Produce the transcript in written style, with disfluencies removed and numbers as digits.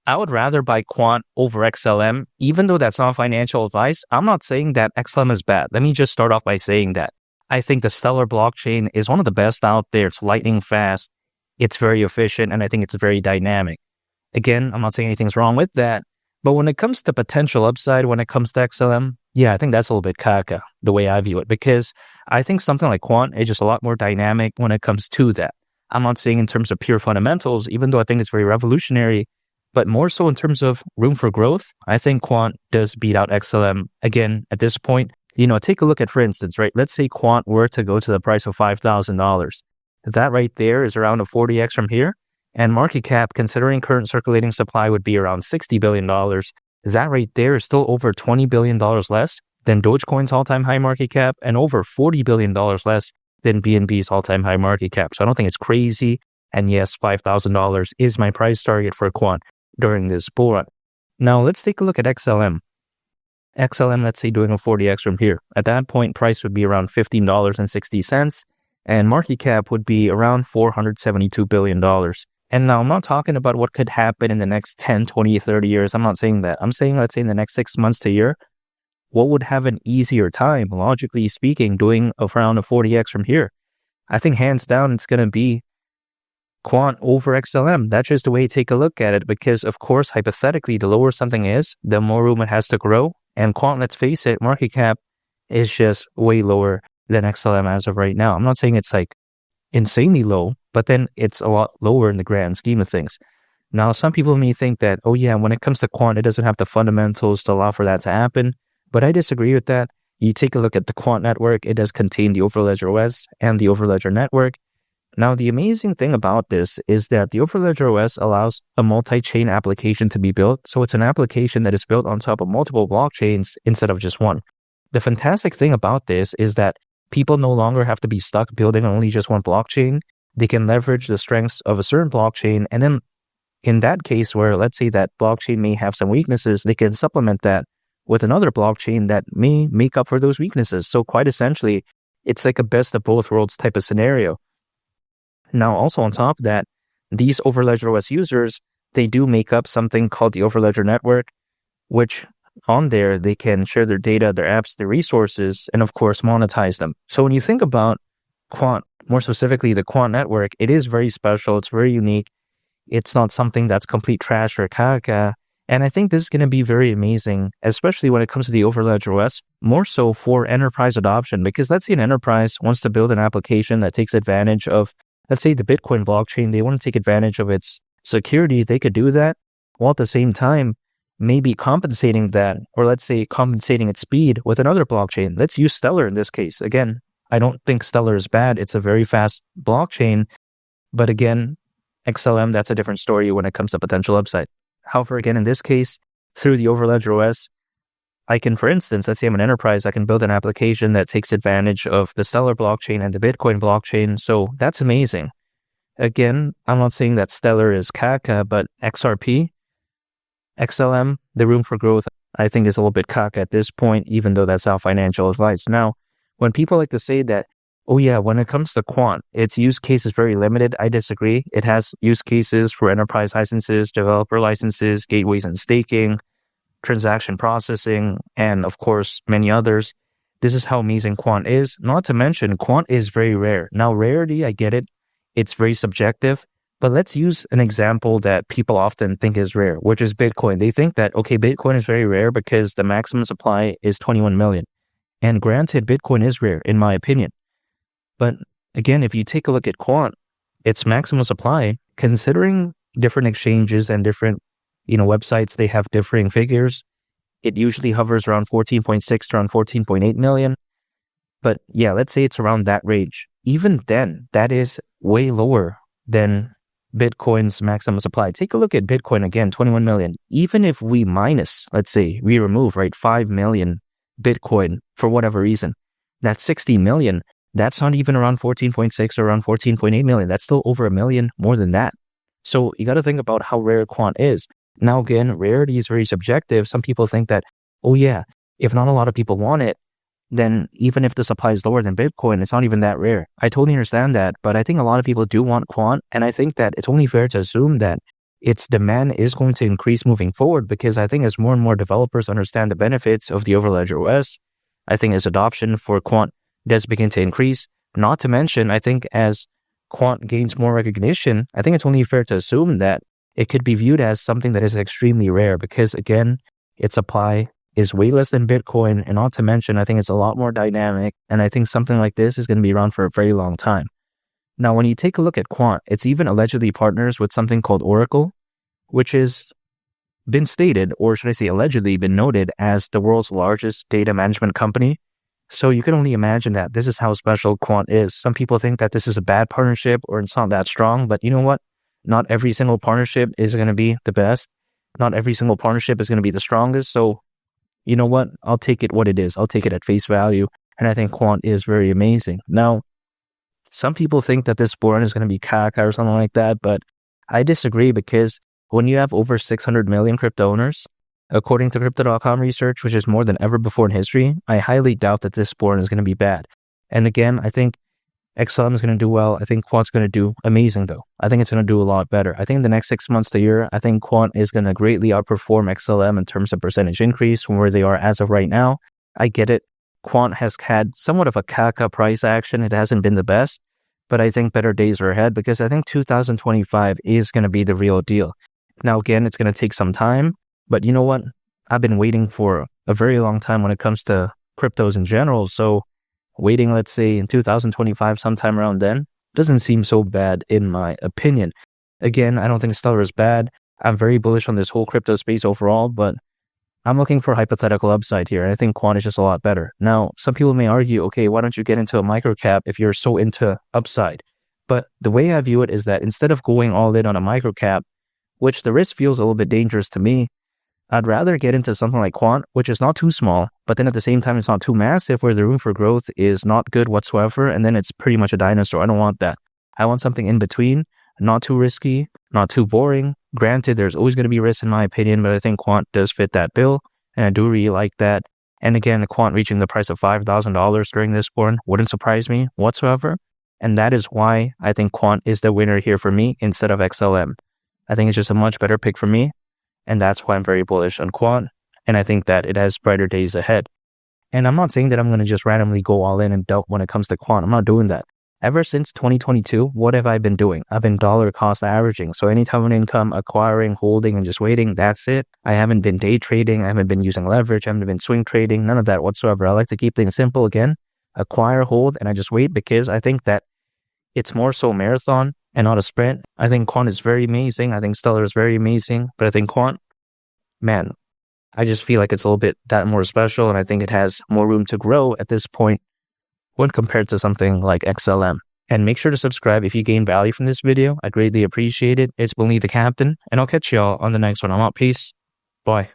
I would rather buy Quant over XLM, even though that's not financial advice. I'm not saying that XLM is bad. Let me just start off by saying that I think the Stellar blockchain is one of the best out there. It's lightning fast, it's very efficient, and I think it's very dynamic. Again, I'm not saying anything's wrong with that, but when it comes to potential upside, when it comes to XLM, yeah, I think that's a little bit caca, the way I view it, because I think something like Quant is just a lot more dynamic when it comes to that. I'm not saying in terms of pure fundamentals, even though I think it's very revolutionary, but more so in terms of room for growth. I think Quant does beat out XLM. Again, at this point, take a look at, for instance, right? Let's say Quant were to go to the price of $5,000. That right there is around a 40x from here. And market cap, considering current circulating supply, would be around $60 billion. That right there is still over $20 billion less than Dogecoin's all-time high market cap and over $40 billion less than BNB's all-time high market cap. So I don't think it's crazy. And yes, $5,000 is my price target for Quant during this bull run. Now let's take a look at XLM. XLM, let's say doing a 40x from here. At that point, price would be around $15.60 and market cap would be around $472 billion. And now I'm not talking about what could happen in the next 10, 20, 30 years. I'm not saying that. I'm saying, let's say in the next 6 months to a year, what would have an easier time, logically speaking, doing around a 40x from here? I think hands down, it's going to be Quant over XLM. That's just the way to take a look at it, because of course, hypothetically, the lower something is, the more room it has to grow. And Quant, let's face it, market cap is just way lower than XLM as of right now. I'm not saying it's like insanely low, but then it's a lot lower in the grand scheme of things. Now, some people may think that, oh yeah, when it comes to Quant, it doesn't have the fundamentals to allow for that to happen. But I disagree with that. You take a look at the Quant network, it does contain the Overledger OS and the Overledger network. Now, the amazing thing about this is that the Overledger OS allows a multi-chain application to be built. So it's an application that is built on top of multiple blockchains instead of just one. The fantastic thing about this is that people no longer have to be stuck building only just one blockchain. They can leverage the strengths of a certain blockchain. And then in that case where, let's say, that blockchain may have some weaknesses, they can supplement that with another blockchain that may make up for those weaknesses. So quite essentially, it's like a best of both worlds type of scenario. Now, also on top of that, these Overledger OS users, they do make up something called the Overledger network, which on there, they can share their data, their apps, their resources, and of course, monetize them. So when you think about Quant, more specifically the Quant network, it is very special. It's very unique. It's not something that's complete trash or caca. And I think this is going to be very amazing, especially when it comes to the Overledger OS, more so for enterprise adoption. Because let's say an enterprise wants to build an application that takes advantage of, let's say, the Bitcoin blockchain. They want to take advantage of its security. They could do that, while at the same time, maybe compensating that, or let's say compensating its speed with another blockchain. Let's use Stellar in this case. Again, I don't think Stellar is bad. It's a very fast blockchain. But again, XLM, that's a different story when it comes to potential upside. However, again, in this case, through the Overledger OS, I can, for instance, let's say I'm an enterprise, I can build an application that takes advantage of the Stellar blockchain and the Bitcoin blockchain. So that's amazing. Again, I'm not saying that Stellar is caca, but XRP, XLM, the room for growth, I think is a little bit caca at this point, even though that's not financial advice. Now, when people like to say that, oh yeah, when it comes to Quant, its use case is very limited, I disagree. It has use cases for enterprise licenses, developer licenses, gateways and staking, transaction processing, and of course, many others. This is how amazing Quant is. Not to mention, Quant is very rare. Now, rarity, I get it. It's very subjective. But let's use an example that people often think is rare, which is Bitcoin. They think that, okay, Bitcoin is very rare because the maximum supply is 21 million. And granted, Bitcoin is rare, in my opinion. But again, if you take a look at Quant, its maximum supply, considering different exchanges and different websites, they have differing figures. It usually hovers around 14.6 to around 14.8 million. But yeah, let's say it's around that range. Even then, that is way lower than Bitcoin's maximum supply. Take a look at Bitcoin again, 21 million. Even if we minus, let's say, we remove, 5 million Bitcoin for whatever reason, that's 60 million. That's not even around 14.6 or around 14.8 million. That's still over a million more than that. So you got to think about how rare Quant is. Now, again, rarity is very subjective. Some people think that, oh yeah, if not a lot of people want it, then even if the supply is lower than Bitcoin, it's not even that rare. I totally understand that, but I think a lot of people do want Quant, and I think that it's only fair to assume that its demand is going to increase moving forward, because I think as more and more developers understand the benefits of the Overledger OS, I think as adoption for Quant does begin to increase. Not to mention, I think as Quant gains more recognition, I think it's only fair to assume that it could be viewed as something that is extremely rare, because again, its supply is way less than Bitcoin, and not to mention, I think it's a lot more dynamic, and I think something like this is going to be around for a very long time. Now, when you take a look at Quant, it's even allegedly partners with something called Oracle, which has been stated, or should I say allegedly been noted, as the world's largest data management company. So you can only imagine that this is how special Quant is. Some people think that this is a bad partnership or it's not that strong, but you know what? Not every single partnership is going to be the best. Not every single partnership is going to be the strongest. So you know what? I'll take it what it is. I'll take it at face value. And I think Quant is very amazing. Now, some people think that this born is going to be caca or something like that, but I disagree, because when you have over 600 million crypto owners, according to Crypto.com research, which is more than ever before in history, I highly doubt that this born is going to be bad. And again, I think XLM is going to do well. I think Quant's going to do amazing though. I think it's going to do a lot better. I think in the next 6 months to a year, I think Quant is going to greatly outperform XLM in terms of percentage increase from where they are as of right now. I get it. Quant has had somewhat of a caca price action. It hasn't been the best, but I think better days are ahead, because I think 2025 is going to be the real deal. Now, again, it's going to take some time, but you know what? I've been waiting for a very long time when it comes to cryptos in general. So waiting, let's say in 2025, sometime around then, doesn't seem so bad in my opinion. Again, I don't think Stellar is bad. I'm very bullish on this whole crypto space overall, but I'm looking for hypothetical upside here. And I think Quant is just a lot better. Now, some people may argue, okay, why don't you get into a microcap if you're so into upside? But the way I view it is that instead of going all in on a microcap, which the risk feels a little bit dangerous to me, I'd rather get into something like Quant, which is not too small, but then at the same time, it's not too massive, where the room for growth is not good whatsoever, and then it's pretty much a dinosaur. I don't want that. I want something in between, not too risky, not too boring. Granted, there's always going to be risk in my opinion, but I think Quant does fit that bill, and I do really like that. And again, Quant reaching the price of $5,000 during this born wouldn't surprise me whatsoever, and that is why I think Quant is the winner here for me instead of XLM. I think it's just a much better pick for me. And that's why I'm very bullish on Quant. And I think that it has brighter days ahead. And I'm not saying that I'm going to just randomly go all in and dump when it comes to Quant. I'm not doing that. Ever since 2022, what have I been doing? I've been dollar cost averaging. So anytime an income, acquiring, holding, and just waiting, that's it. I haven't been day trading. I haven't been using leverage. I haven't been swing trading. None of that whatsoever. I like to keep things simple again. Acquire, hold, and I just wait, because I think that it's more so marathon and not a sprint. I think Quant is very amazing. I think Stellar is very amazing. But I think Quant, man, I just feel like it's a little bit that more special. And I think it has more room to grow at this point when compared to something like XLM. And make sure to subscribe if you gain value from this video. I'd greatly appreciate it. It's Billy the Captain. And I'll catch y'all on the next one. I'm out. Peace. Bye.